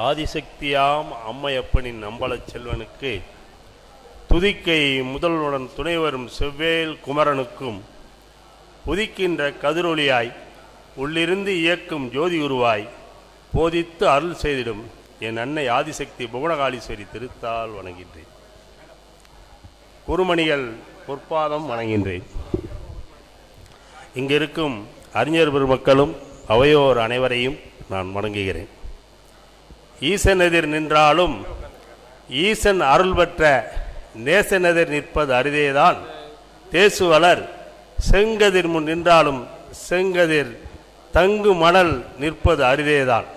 ஆதிசக்தியாம் அம்மையப்பனின் அம்பலச் செல்வனுக்கு துதிக்கை முதல்வனுடன் துணை வரும் செவ்வேல் குமரனுக்கும் உதிக்கின்ற கதிரொளியாய் உள்ளிருந்து இயக்கும் ஜோதி உருவாய் போதித்து அருள் செய்திடும் என் அன்னை ஆதிசக்தி புவனகாளீஸ்வரி திருத்தால் வணங்குகின்றேன். குருமணிகள் பொற்பாதம் வணங்குகின்றேன். இங்கிருக்கும் அறிஞர் பெருமக்களும் அவையோர் அனைவரையும் நான் வணங்குகிறேன். ஈசன் எதிர் நின்றாலும் ஈசன் அருள் பெற்ற நேசன் எதிர் நிற்பது அரிதேதான். தேசுவலர் செங்கதிர் முன் நின்றாலும் செங்கதிர் தங்கு மணல் நிற்பது அரிதேதான்.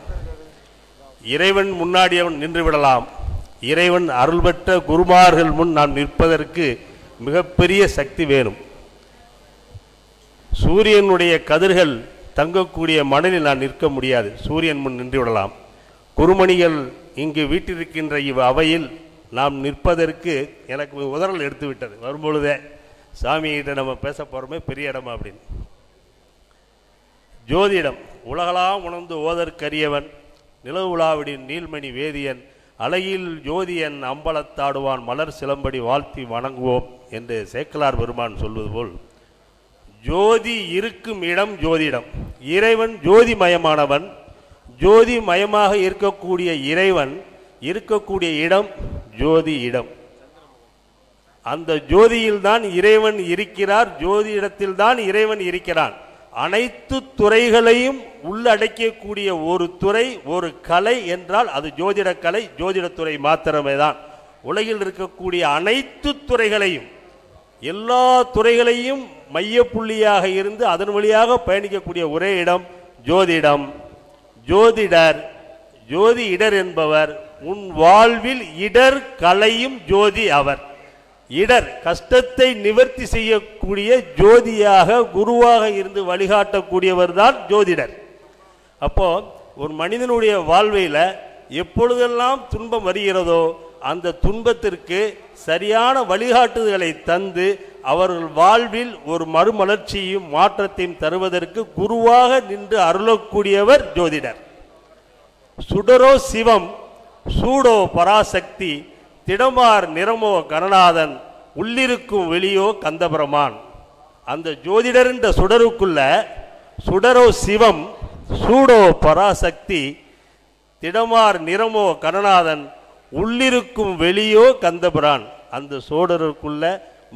இறைவன் முன்னாடியவன் நின்று விடலாம். இறைவன் அருள் பெற்ற குருமார்கள் முன் நாம் நிற்பதற்கு மிகப்பெரிய சக்தி வேணும். சூரியனுடைய கதிர்கள் தங்கக்கூடிய மணலில் நான் நிற்க முடியாது. சூரியன் முன் நின்று விடலாம். குருமணிகள் இங்கு வீட்டிருக்கின்ற அவையில் நாம் நிற்பதற்கு எனக்கு உதறல் எடுத்து விட்டது. வரும்பொழுதே சாமிகிட்ட நம்ம பேச போகிறோமே பெரிய இடமா அப்படின்னு. ஜோதிடம் உலகலாம் உணர்ந்து ஓதற்கரியவன் நிலவு உலாவிடின் நீல்மணி வேதியன் அழகில் ஜோதியன் அம்பலத்தாடுவான் மலர் சிலம்படி வாழ்த்தி வணங்குவோம் என்று சேக்கலார் பெருமான் சொல்வது போல் ஜோதி இருக்கும் இடம் ஜோதிடம். இறைவன் ஜோதிமயமானவன். ஜோதிமயமாக இருக்கக்கூடிய இறைவன் இருக்கக்கூடிய இடம் ஜோதி இடம். அந்த ஜோதியில்தான் இறைவன் இருக்கிறார். ஜோதி இடத்தில்தான் இறைவன் இருக்கிறான். அனைத்து துறைகளையும் உள்ளடக்கக்கூடிய ஒரு துறை ஒரு கலை என்றால் அது ஜோதிட கலை, ஜோதிடத்துறை மாத்திரமே தான். உலகில் இருக்கக்கூடிய அனைத்து துறைகளையும் எல்லா துறைகளையும் மைய புள்ளியாக இருந்து அதன் வழியாக பயணிக்கக்கூடிய ஒரே இடம் ஜோதிடம். ஜோதிடர் ஜோதி இடர் என்பவர் உன் வாழ்வில் இடர் கலையும் ஜோதி அவர். இடர் கஷ்டத்தை நிவர்த்தி செய்யக்கூடிய ஜோதியாக குருவாக இருந்து வழிகாட்டக்கூடியவர் தான் ஜோதிடர். அப்போ ஒரு மனிதனுடைய வாழ்வையில் எப்பொழுதெல்லாம் துன்பம் வருகிறதோ அந்த துன்பத்திற்கு சரியான வழிகாட்டுதல்களை தந்து அவர்கள் வாழ்வில் ஒரு மறுமலர்ச்சியும் மாற்றத்தையும் தருவதற்கு குருவாக நின்று அருளக்கூடியவர் ஜோதிடர். சுடரோ சிவம் சூடோ பராசக்தி திடமார் நிறமோ கணநாதன் உள்ளிருக்கும் வெளியோ கந்தபெருமான். அந்த ஜோதிடர் என்ற சுடருக்குள்ள சுடரோ சிவம் சூடோ பராசக்தி திடமார் நிறமோ கணநாதன் உள்ளிருக்கும் வெளியோ கந்தபுரான். அந்த சோடருக்குள்ள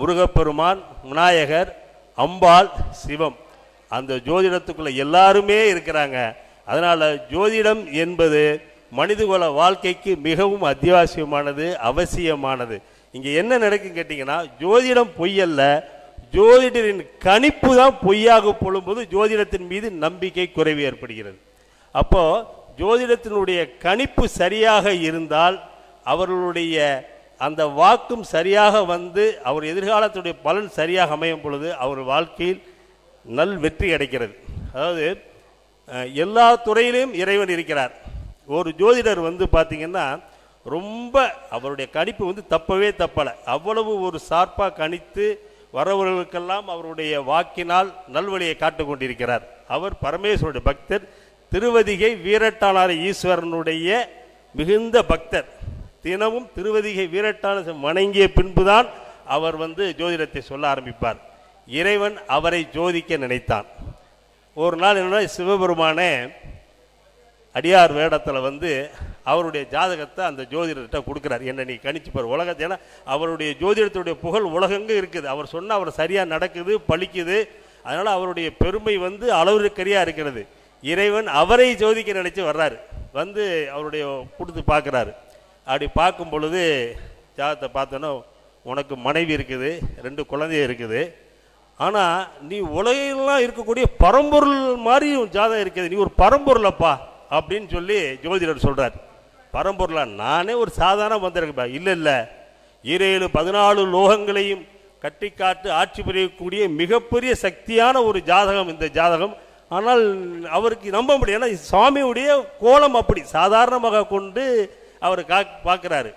முருகப்பெருமான், விநாயகர், அம்பாள், சிவம். அந்த ஜோதிடத்துக்குள்ள எல்லாருமே இருக்கிறாங்க. அதனால ஜோதிடம் என்பது மனிதகுல வாழ்க்கைக்கு மிகவும் அத்தியாவசியமானது, அவசியமானது. இங்கே என்ன நடக்கும் கேட்டிங்கன்னா ஜோதிடம் பொய்யல்ல, ஜோதிடரின் கணிப்பு தான் பொய்யாக போலும்போது ஜோதிடத்தின் மீது நம்பிக்கை குறைவு ஏற்படுகிறது. அப்போ ஜோதிடத்தினுடைய கணிப்பு சரியாக இருந்தால் அவர்களுடைய அந்த வாக்கும் சரியாக வந்து அவர் எதிர்காலத்துடைய பலன் சரியாக அமையும் பொழுது அவர் வாழ்க்கையில் நல் வெற்றி கிடைக்கிறது. அதாவது எல்லா துறையிலும் இறைவன் இருக்கிறார். ஒரு ஜோதிடர் பார்த்தீங்கன்னா ரொம்ப அவருடைய கணிப்பு தப்பவே தப்பலை. அவ்வளவு ஒரு சார்பாக கணித்து வரவர்களுக்கெல்லாம் அவருடைய வாக்கினால் நல்வழியை காட்டு கொண்டிருக்கிறார். அவர் பரமேஸ்வருடைய பக்தர். திருவதிகை வீரட்டானார் ஈஸ்வரனுடைய மிகுந்த பக்தர். தினமும் திருவதிகை வீரட்டான வணங்கிய பின்புதான் அவர் ஜோதிடத்தை சொல்ல ஆரம்பிப்பார். இறைவன் அவரை ஜோதிக்க நினைத்தான். ஒரு நாள் என்ன, சிவபெருமானே அடியார் வேடத்தில் அவருடைய ஜாதகத்தை அந்த ஜோதிடர்கிட்ட கொடுக்குறார். என்ன நீ கணிச்சு பார் உலகத்தை. ஏன்னா அவருடைய ஜோதிடத்துடைய புகழ் உலகங்க இருக்குது. அவர் சொன்னால் அவர் சரியாக நடக்குது, பழிக்குது. அதனால் அவருடைய பெருமை அளவுக்கரியாக இருக்கிறது. இறைவன் அவரை ஜோதிக்க நினைச்சு வர்றாரு. அவருடைய கொடுத்து பார்க்குறாரு. அப்படி பார்க்கும் பொழுது ஜாதகத்தை பார்த்தோன்னா உனக்கு மனைவி இருக்குது, 2 குழந்தைய இருக்குது. ஆனால் நீ உலகெல்லாம் இருக்கக்கூடிய பரம்பொருள் மாதிரி ஜாதகம் இருக்குது. நீ ஒரு பரம்பொருளப்பா அப்படின்னு சொல்லி ஜோதிடர் சொல்கிறார். பரம்பொருளா? நானே ஒரு சாதாரண வந்திருக்கப்பா. இல்லை இல்லை, 14 லோகங்களையும் கட்டி காட்டு ஆட்சி புரியக்கூடிய மிகப்பெரிய சக்தியான ஒரு ஜாதகம் இந்த ஜாதகம். ஆனால் அவருக்கு நம்ப முடியும். ஏன்னா சுவாமியுடைய கோலம் அப்படி சாதாரணமாக கொண்டு அவர் பார்க்குறாரு.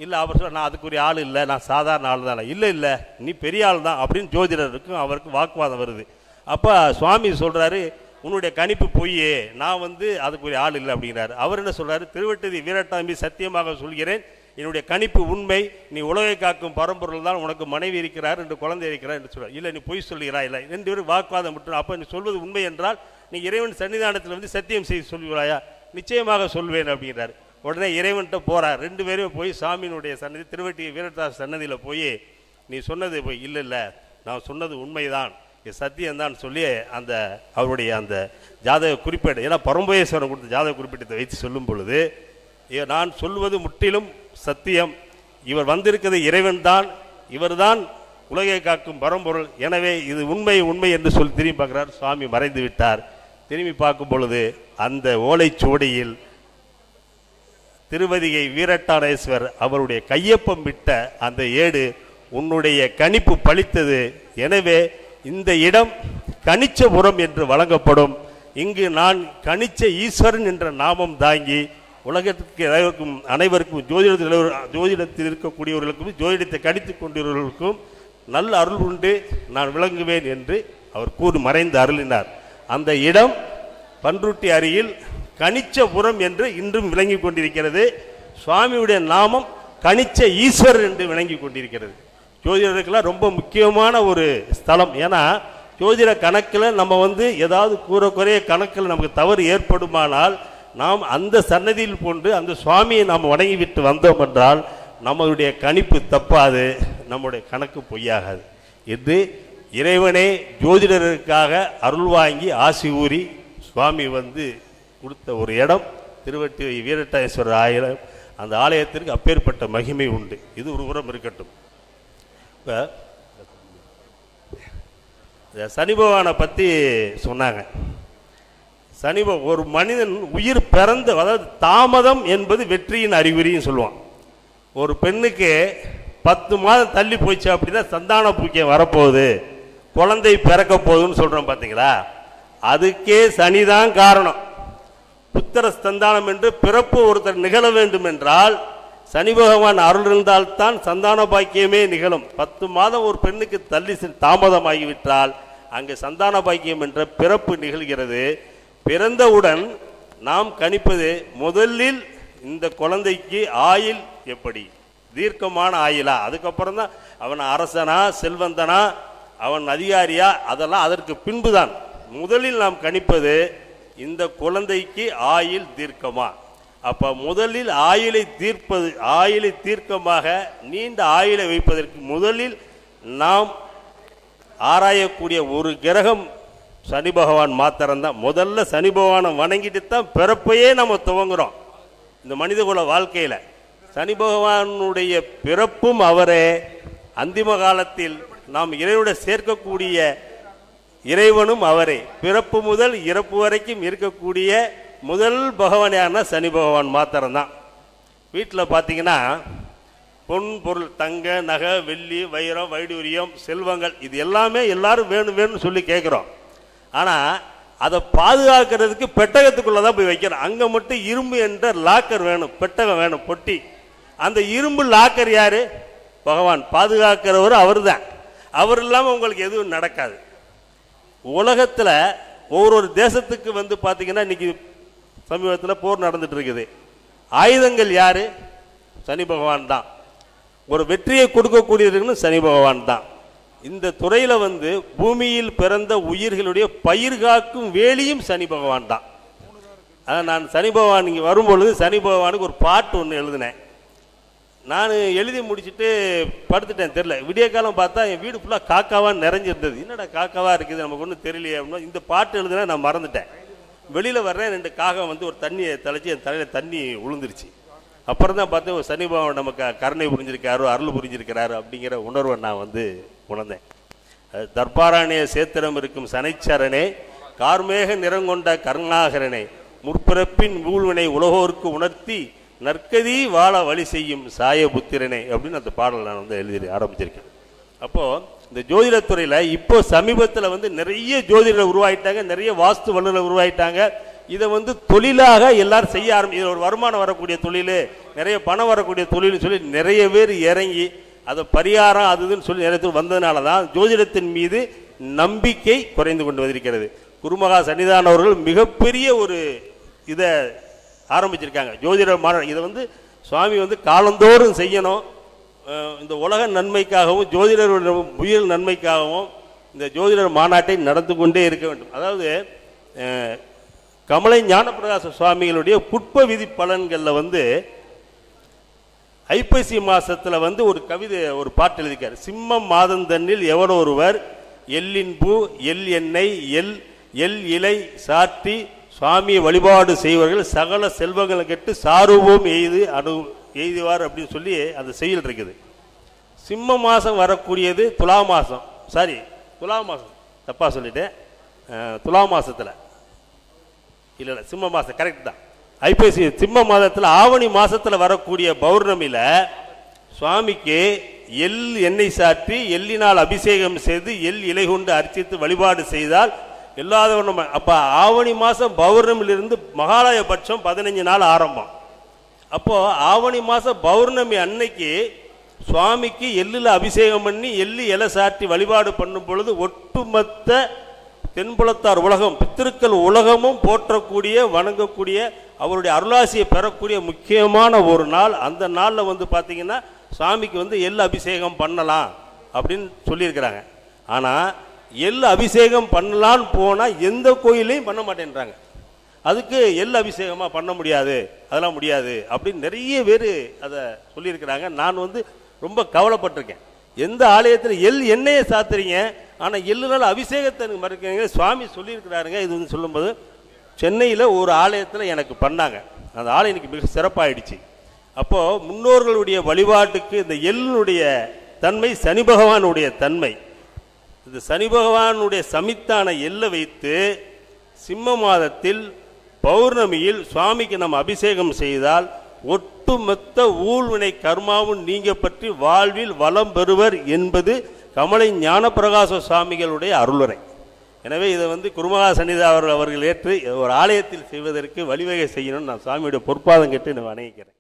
இல்லை அவர் சொல்ல நான் அதுக்குரிய ஆள் இல்லை, நான் சாதாரண ஆள் தானே. இல்லை இல்லை, நீ பெரிய ஆள் தான் அப்படின்னு ஜோதிடருக்கும் அவருக்கு வாக்குவாதம் வருது. அப்போ சுவாமி சொல்கிறாரு, உன்னுடைய கணிப்பு பொய்யே, நான் அதுக்குரிய ஆள் இல்லை அப்படிங்கிறார். அவர் என்ன சொல்றாரு, திருவட்டதி வீரட்டாம்பி சத்தியமாக சொல்கிறேன், என்னுடைய கணிப்பு உண்மை, நீ உலகை காக்கும் பரம்பொருள் தான், உனக்கு மனைவி இருக்கிறார், 2 குழந்தை இருக்கிறார் என்று சொல்றார். இல்லை நீ பொய் சொல்கிறாய், இல்லை 2 பேரும் வாக்குவாதம் விட்டு, அப்போ நீ சொல்வது உண்மை என்றால் நீ இறைவன் சன்னிதானத்தில் சத்தியம் செய்து சொல்கிறாயா? நிச்சயமாக சொல்வேன் அப்படிங்கிறார். உடனே இறைவன்கிட்ட போறார். 2 பேரும் போய் சாமியினுடைய சன்னதி திருவட்டி வீரட்டார் சன்னதியில் போய் நீ சொன்னது போய் இல்லை இல்லை நான் சொன்னது உண்மைதான், சத்தியம்தான் சொல்லி அந்த அவருடைய அந்த ஜாதக குறிப்பேடு, ஏன்னா பரம்பேஸ்வரன் கொடுத்த ஜாதக குறிப்பேட்டத்தை வைத்து சொல்லும் பொழுது, நான் சொல்வது முற்றிலும் சத்தியம், இவர் வந்திருக்கிறது இறைவன் தான், இவர் தான் உலகை காக்கும் பரம்பொருள், எனவே இது உண்மை உண்மை என்று சொல்லி திரும்பி பார்க்கிறார். சுவாமி மறைந்து விட்டார். திரும்பி பார்க்கும் பொழுது அந்த ஓலைச்சுவடியில் திருவதிகை வீரட்டானேஸ்வர் அவருடைய கையொப்பம் விட்ட அந்த ஏடு, உன்னுடைய கணிப்பு பலித்தது, எனவே இந்த இடம் கணிச்சபுரம் என்று வழங்கப்படும், இங்கு நான் கணிச்ச ஈஸ்வரன் என்ற நாமம் தாங்கி உலகத்திற்கு அனைவருக்கும் ஜோதிடத்தில் இருக்கக்கூடியவர்களுக்கும் ஜோதிடத்தை கணித்துக் கொண்டவர்களுக்கும் நல்ல அருள் உண்டு, நான் விளங்குவேன் என்று அவர் கூறி மறைந்து அருளினார். அந்த இடம் பன்ருட்டி அருகில் கணிச்சபுரம் என்று இன்றும் விளங்கி கொண்டிருக்கிறது. சுவாமியுடைய நாமம் கணிச்ச ஈஸ்வரர் என்று விளங்கி கொண்டிருக்கிறது. ஜோதிடருக்கெல்லாம் ரொம்ப முக்கியமான ஒரு ஸ்தலம். ஏன்னா ஜோதிட கணக்கில் நம்ம ஏதாவது கூறக்குறைய கணக்கில் நமக்கு தவறு ஏற்படுமானால் நாம் அந்த சன்னதியில் போன்று அந்த சுவாமியை நாம் வணங்கிவிட்டு வந்தோம் என்றால் நம்மளுடைய கணிப்பு தப்பாது, நம்முடைய கணக்கு பொய்யாகாது என்று இறைவனே ஜோதிடருக்காக அருள் வாங்கி ஆசி கூறி சுவாமி கொடுத்த ஒரு இடம் திருவட்டி வீரட்டானேஸ்வரர் ஆலயம். அந்த ஆலயத்திற்கு அப்பேற்பட்ட மகிமை உண்டு. இது ஒரு புறம் இருக்கட்டும். இப்போ சனி பகவானை பற்றி சொன்னாங்க. சனி ஒரு மனிதன் உயிர் பிறந்த, அதாவது தாமதம் என்பது வெற்றியின் அறிகுறின்னு சொல்லுவான். ஒரு பெண்ணுக்கு 10 மாதம் தள்ளி போயிடுச்சு அப்படின்னா சந்தான பூக்கியம் வரப்போகுது, குழந்தை பிறக்க போகுதுன்னு சொல்கிறோம் பார்த்தீங்களா, அதுக்கே சனிதான் காரணம். புத்திர சந்தானம் என்று பிறப்பு ஒருத்தர் நிகழ வேண்டும் என்றால் சனி பகவான் அருள் இருந்தால்தான் சந்தான பாக்கியமே நிகழும். 10 மாதம் ஒரு பெண்ணுக்கு தள்ளி தாமதமாகிவிட்டால் அங்கு சந்தான பாக்கியம் என்ற பிறப்பு நிகழ்கிறது. பிறந்தவுடன் நாம் கணிப்பது முதலில் இந்த குழந்தைக்கு ஆயுள் எப்படி, தீர்க்கமான ஆயுளா, அதுக்கப்புறம் தான் அவன் அரசனா செல்வந்தனா அவன் அதிகாரியா, அதெல்லாம் அதற்கு பின்புதான். முதலில் நாம் கணிப்பது இந்த குழந்தைக்கு ஆயுள் தீர்க்கமா. அப்ப முதலில் ஆயுளை தீர்க்கமாக நீண்ட ஆயுளை வைப்பதற்கு முதலில் நாம் ஆராயக்கூடிய ஒரு கிரகம் சனி பகவான் மாத்திரம்தான். முதல்ல சனி பகவானை வணங்கிட்டு தான் பிறப்பையே நம்ம துவங்குறோம். இந்த மனிதகுல வாழ்க்கையில சனி பகவானுடைய பிறப்பும் அவரே, அந்திம காலத்தில் நாம் இறைவனோட சேர்க்கக்கூடிய இறைவனும் அவரே. பிறப்பு முதல் இறப்பு வரைக்கும் இருக்கக்கூடிய முதல் பகவானான சனி பகவான் மாத்திரம்தான். வீட்டில் பார்த்தீங்கன்னா பொன் பொருள், தங்க நகை வெள்ளி வைரம் வைடூரியம் செல்வங்கள், இது எல்லாமே எல்லாரும் வேணும் வேணும்னு சொல்லி கேட்குறோம். ஆனால் அதை பாதுகாக்கிறதுக்கு பெட்டகத்துக்குள்ளே தான் போய் வைக்கிறோம். அங்கே மட்டும் இரும்பு என்ற லாக்கர் வேணும், பெட்டகம் வேணும், பொட்டி. அந்த இரும்பு லாக்கர் யாரு? பகவான் பாதுகாக்கிறவர் அவர் தான். அவர் இல்லாமல் உங்களுக்கு எதுவும் நடக்காது. உலகத்தில் ஒவ்வொரு தேசத்துக்கு பார்த்தீங்கன்னா இன்னைக்கு சமீபத்தில் போர் நடந்துட்டு இருக்குது. ஆயுதங்கள் யாரு? சனி பகவான் தான். ஒரு வெற்றியை கொடுக்கக்கூடியதுன்னு சனி பகவான் தான். இந்த துறையில் பூமியில் பிறந்த உயிர்களுடைய பயிர் காக்கும் வேலியும் சனி பகவான் தான். அதான் நான் சனி பகவான் இங்கே வரும்பொழுது சனி பகவானுக்கு ஒரு பாட்டு ஒன்று எழுதினேன். நான் எழுதி முடிச்சுட்டு படுத்துட்டேன், தெரில. விடிய காலம் பார்த்தா என் வீடு ஃபுல்லாக காக்காவாக நிறைஞ்சிருந்தது. என்னடா காக்காவாக இருக்குது, நமக்கு ஒன்றும் தெரியலையே அப்படின்னா இந்த பாட்டு எழுதுனா நான் மறந்துட்டேன். வெளியில் வர்றேன், 2 காகம் ஒரு தண்ணியை தெளிச்சு என் தலையில் தண்ணி விழுந்துருச்சு. அப்புறம் தான் பார்த்தேன், ஒரு சனி பகவான் நமக்கு கருணை புரிஞ்சிருக்காரு, அருள் புரிஞ்சிருக்கிறாரு அப்படிங்கிற உணர்வை நான் உணர்ந்தேன். தர்பாராணிய சேத்திரம் இருக்கும் சனைச்சரனே, கார்மேக நிறங்கொண்ட கருணாகரனே, முற்பிறப்பின் ஊழ்வினை உலகோருக்கு உணர்த்தி நற்கதி வாழ வழி செய்யும் சாய புத்திரனே அப்படின்னு அந்த பாடல் நான் எழுதி ஆரம்பிச்சிருக்கேன். அப்போது இந்த ஜோதிடத்துறையில் இப்போ சமீபத்தில் நிறைய ஜோதிடர்கள் உருவாயிட்டாங்க, நிறைய வாஸ்து வல்லுநர்கள் உருவாயிட்டாங்க. இதை தொழிலாக எல்லாரும் செய்ய இதில் ஒரு வருமானம் வரக்கூடிய தொழில், நிறைய பணம் வரக்கூடிய தொழில்னு சொல்லி நிறைய பேர் இறங்கி அதை பரிகாரம் அதுன்னு சொல்லி நிறைய வந்ததுனால தான் ஜோதிடத்தின் மீது நம்பிக்கை குறைந்து கொண்டு வந்திருக்கிறது. குருமகா சன்னிதானம் அவர்கள் மிகப்பெரிய ஒரு இதை ஆரம்பிச்சிருக்காங்க, ஜோதிடர் மாநாடு. இதை வந்து சுவாமி வந்து காலந்தோறும் செய்யணும், இந்த உலக நன்மைக்காகவும் ஜோதிடருடைய உயிர் நன்மைக்காகவும் இந்த ஜோதிடர் மாநாட்டை நடந்து கொண்டே இருக்க வேண்டும். அதாவது கமலை ஞானப்பிரகாச சுவாமிகளுடைய புட்ப விதி பலன்களில் வந்து ஐப்பசி மாதத்தில் வந்து ஒரு கவிதை, ஒரு பாட்டு எழுதிக்கார். சிம்மம் மாதம் தன்னில் எவரோ ஒருவர் எல்லின் பூ எல் எண்ணெய் எல் எல் இலை சாற்றி சுவாமியை வழிபாடு செய்வர்கள் சகல செல்வங்களை கெட்டு சாருவோம் எய்துவார் அப்படின்னு சொல்லி அந்த செயல் இருக்குது. சிம்ம மாதம் வரக்கூடியது துலா மாதம், துலா மாதம் தப்பாக சொல்லிட்டேன், துலா மாதத்தில் இல்லை சிம்ம மாதம் கரெக்ட் தான். ஐப்பசி சிம்ம மாதத்தில் ஆவணி மாதத்தில் வரக்கூடிய பௌர்ணமியில் சுவாமிக்கு எள் எண்ணெய் சாற்றி எள்ளினால் அபிஷேகம் செய்து எள் இலை கொண்டு அர்ச்சித்து வழிபாடு செய்தால் எல்லாதவனும். அப்போ ஆவணி மாதம் பௌர்ணமியிலிருந்து மகாலய பட்சம் 15 நாள் ஆரம்பம். அப்போது ஆவணி மாதம் பௌர்ணமி அன்னைக்கு சுவாமிக்கு எள்ளில் அபிஷேகம் பண்ணி எள்ளு இலை சாற்றி வழிபாடு பண்ணும் பொழுது ஒட்டுமொத்த தென்புலத்தார் உலகம் பித்திருக்கள் உலகமும் போற்றக்கூடிய வணங்கக்கூடிய அவருடைய அருளாசியை பெறக்கூடிய முக்கியமான ஒரு நாள். அந்த நாளில் வந்து பார்த்தீங்கன்னா சுவாமிக்கு வந்து எள் அபிஷேகம் பண்ணலாம் அப்படின்னு சொல்லியிருக்கிறாங்க. ஆனால் எள் அபிஷேகம் பண்ணலான்னு போனால் எந்த கோயிலையும் பண்ண மாட்டேன்றாங்க. அதுக்கு எள் அபிஷேகமாக பண்ண முடியாது, அதெல்லாம் முடியாது அப்படின்னு நிறைய பேர் அதை சொல்லியிருக்கிறாங்க. நான் வந்து ரொம்ப கவலைப்பட்டிருக்கேன். எந்த ஆலயத்தில் எள் எண்ணெயை சாத்துறீங்க, ஆனால் எள்ளுனால அபிஷேகத்தை மறுக்கிறீங்க சுவாமி சொல்லியிருக்கிறாருங்க. இது வந்து சொல்லும்போது சென்னையில் ஒரு ஆலயத்தில் எனக்கு பண்ணாங்க, அந்த ஆலயம் எனக்கு மிக சிறப்பாயிடுச்சு. அப்போது முன்னோர்களுடைய வழிபாட்டுக்கு இந்த எள்ளுடைய தன்மை சனி பகவானுடைய தன்மை, இந்த சனி பகவானுடைய சமித்தான எல்லை வைத்து சிம்ம மாதத்தில் பௌர்ணமியில் சுவாமிக்கு நம்ம அபிஷேகம் செய்தால் ஒட்டுமொத்த ஊழ்வினை கர்மாவும் நீங்க பற்றி வாழ்வில் வளம் பெறுவர் என்பது கமலை ஞானப்பிரகாச சுவாமிகளுடைய அருளுரை. எனவே இதை வந்து குருமகா சன்னிதானம் அவர்கள் ஏற்று ஒரு ஆலயத்தில் செய்வதற்கு வழிவகை செய்யணும்னு நான் சுவாமியுடைய பொற்பாதம் கேட்டு நான் வணங்கிக்கிறேன்.